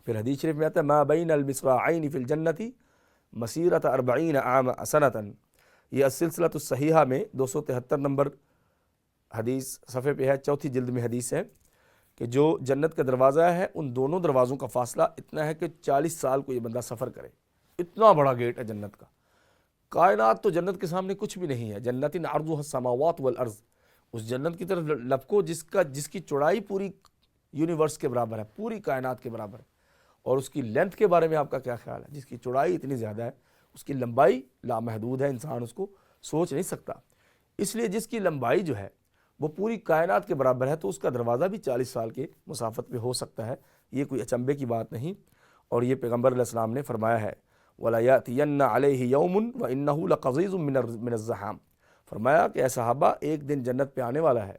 پھر حدیث شریف میں آتا ہے ما بین المصراعین فی الجنتی مسیرت 40 عام سنتاً، یہ السلسلۃ الصحیحہ میں 273 نمبر حدیث صفحے پہ ہے، چوتھی جلد میں حدیث ہے کہ جو جنت کا دروازہ ہے ان دونوں دروازوں کا فاصلہ اتنا ہے کہ 40 سال کو یہ بندہ سفر کرے، اتنا بڑا گیٹ ہے جنت کا۔ کائنات تو جنت کے سامنے کچھ بھی نہیں ہے، جنت عرضها السماوات والارض، اس جنت کی طرف لپکو جس کی چوڑائی پوری یونیورس کے برابر ہے، پوری کائنات کے برابر ہے، اور اس کی لینتھ کے بارے میں آپ کا کیا خیال ہے؟ جس کی چوڑائی اتنی زیادہ ہے، اس کی لمبائی لامحدود ہے، انسان اس کو سوچ نہیں سکتا۔ اس لیے جس کی لمبائی جو ہے وہ پوری کائنات کے برابر ہے، تو اس کا دروازہ بھی 40 سال کے مسافت پہ ہو سکتا ہے، یہ کوئی اچنبے کی بات نہیں۔ اور یہ پیغمبر علیہ السلام نے فرمایا ہے وَلَا يَأْتِيَنَّ عَلَيْهِ يَوْمٌ وَإِنَّهُ لَقَضِيضٌ مِّنَ الزَّحَامِ، فرمایا کہ اے صحابہ ایک دن جنت پہ آنے والا ہے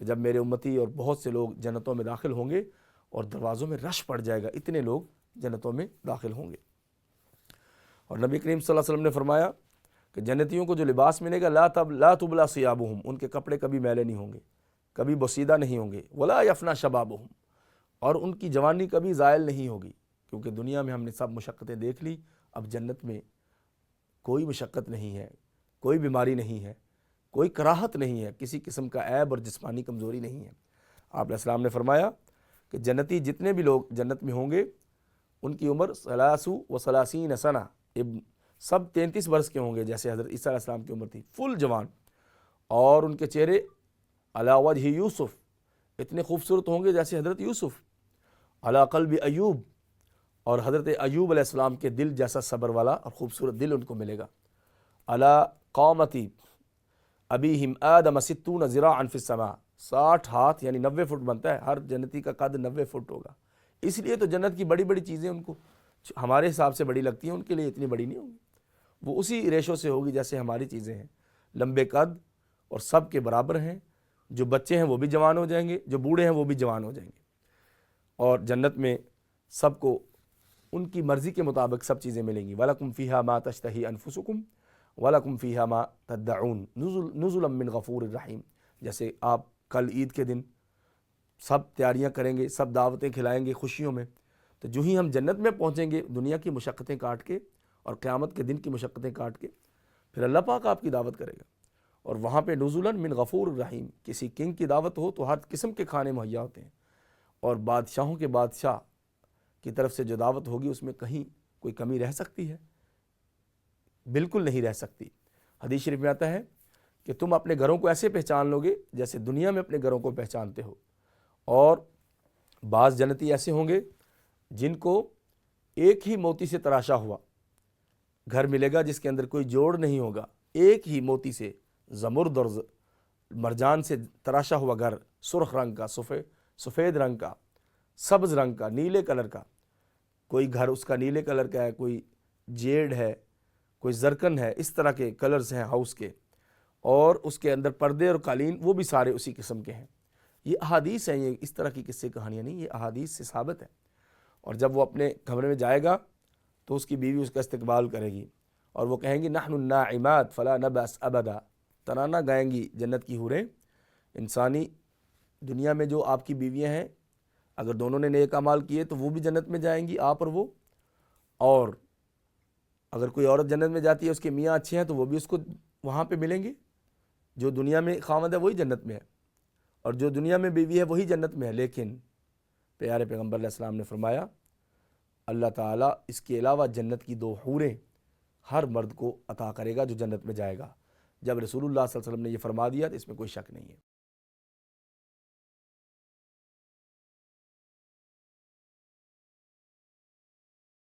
کہ جب میرے امتی اور بہت سے لوگ جنتوں میں داخل ہوں گے اور دروازوں میں رش پڑ جائے گا، اتنے لوگ جنتوں میں داخل ہوں گے۔ اور نبی کریم صلی اللہ علیہ وسلم نے فرمایا کہ جنتیوں کو جو لباس ملے گا لا تبلا ثیابہم، ان کے کپڑے کبھی میلے نہیں ہوں گے، کبھی بوسیدہ نہیں ہوں گے، ولا یفنا شبابہم، اور ان کی جوانی کبھی زائل نہیں ہوگی، کیونکہ دنیا میں ہم نے سب مشقتیں دیکھ لی، اب جنت میں کوئی مشقت نہیں ہے، کوئی بیماری نہیں ہے، کوئی کراہت نہیں ہے، کسی قسم کا عیب اور جسمانی کمزوری نہیں ہے۔ آپ علیہ السلام نے فرمایا کہ جنتی جتنے بھی لوگ جنت میں ہوں گے ان کی عمر 33 سنہ، سب 33 برس کے ہوں گے، جیسے حضرت عیسیٰ علیہ السلام کی عمر تھی، فل جوان، اور ان کے چہرے علی وجہ یوسف، اتنے خوبصورت ہوں گے جیسے حضرت یوسف، علی قلب ایوب، اور حضرت ایوب علیہ السلام کے دل جیسا صبر والا اور خوبصورت دل ان کو ملے گا، علی قامتی ابیہم آدم 60 ذراعا فی السماء، 60 ہاتھ یعنی 90 فٹ بنتا ہے، ہر جنتی کا قد 90 فٹ ہوگا۔ اس لیے تو جنت کی بڑی بڑی چیزیں ان کو ہمارے حساب سے بڑی لگتی ہیں، ان کے لیے اتنی بڑی نہیں ہوگی، وہ اسی ریشو سے ہوگی جیسے ہماری چیزیں ہیں، لمبے قد اور سب کے برابر ہیں، جو بچے ہیں وہ بھی جوان ہو جائیں گے، جو بوڑھے ہیں وہ بھی جوان ہو جائیں گے، اور جنت میں سب کو ان کی مرضی کے مطابق سب چیزیں ملیں گی۔ وَلَكُمْ فِيهَا مَا تَشْتَهِي أَنفُسُكُمْ وَلَكُمْ فِيهَا مَا تَدَّعُونَ نُزُلًا مِّن غَفُورٍ رَحِيمٍ، جیسے آپ کل عید کے دن سب تیاریاں کریں گے، سب دعوتیں کھلائیں گے خوشیوں میں، تو جو ہی ہم جنت میں پہنچیں گے دنیا کی مشقتیں کاٹ کے اور قیامت کے دن کی مشقتیں کاٹ کے، پھر اللہ پاک آپ کی دعوت کرے گا، اور وہاں پہ نزلا من غفور الرحیم، کسی کنگ کی دعوت ہو تو ہر قسم کے کھانے مہیا ہوتے ہیں، اور بادشاہوں کے بادشاہ کی طرف سے جو دعوت ہوگی اس میں کہیں کوئی کمی رہ سکتی ہے؟ بالکل نہیں رہ سکتی۔ حدیث شریف میں آتا ہے کہ تم اپنے گھروں کو ایسے پہچان لو گے جیسے دنیا میں اپنے گھروں کو پہچانتے ہو، اور بعض جنتی ایسے ہوں گے جن کو ایک ہی موتی سے تراشا ہوا گھر ملے گا، جس کے اندر کوئی جوڑ نہیں ہوگا، ایک ہی موتی سے، زمرد اور مرجان سے تراشا ہوا گھر، سرخ رنگ کا، سفید رنگ کا، سبز رنگ کا، نیلے کلر کا، کوئی گھر اس کا نیلے کلر کا ہے، کوئی جیڈ ہے، کوئی زرکن ہے، اس طرح کے کلرز ہیں ہاؤس کے، اور اس کے اندر پردے اور قالین وہ بھی سارے اسی قسم کے ہیں۔ یہ احادیث ہیں، یہ اس طرح کی قصے کہانیاں نہیں، یہ احادیث سے ثابت ہے۔ اور جب وہ اپنے کمرے میں جائے گا تو اس کی بیوی اس کا استقبال کرے گی، اور وہ کہیں گی نحن الناعمات فلا نبأس ابدا، ترانہ گائیں گی جنت کی حوریں، انسانی دنیا میں جو آپ کی بیویاں ہیں اگر دونوں نے نیک اعمال کیے تو وہ بھی جنت میں جائیں گی، آپ اور وہ، اور اگر کوئی عورت جنت میں جاتی ہے اس کے میاں اچھے ہیں تو وہ بھی اس کو وہاں پہ ملیں گے، جو دنیا میں خاوند ہے وہی جنت میں ہے، اور جو دنیا میں بیوی ہے وہی جنت میں ہے۔ لیکن پیارے پیغمبر علیہ السلام نے فرمایا اللہ تعالیٰ اس کے علاوہ جنت کی 2 حوریں ہر مرد کو عطا کرے گا جو جنت میں جائے گا۔ جب رسول اللہ صلی اللہ علیہ وسلم نے یہ فرما دیا تو اس میں کوئی شک نہیں ہے۔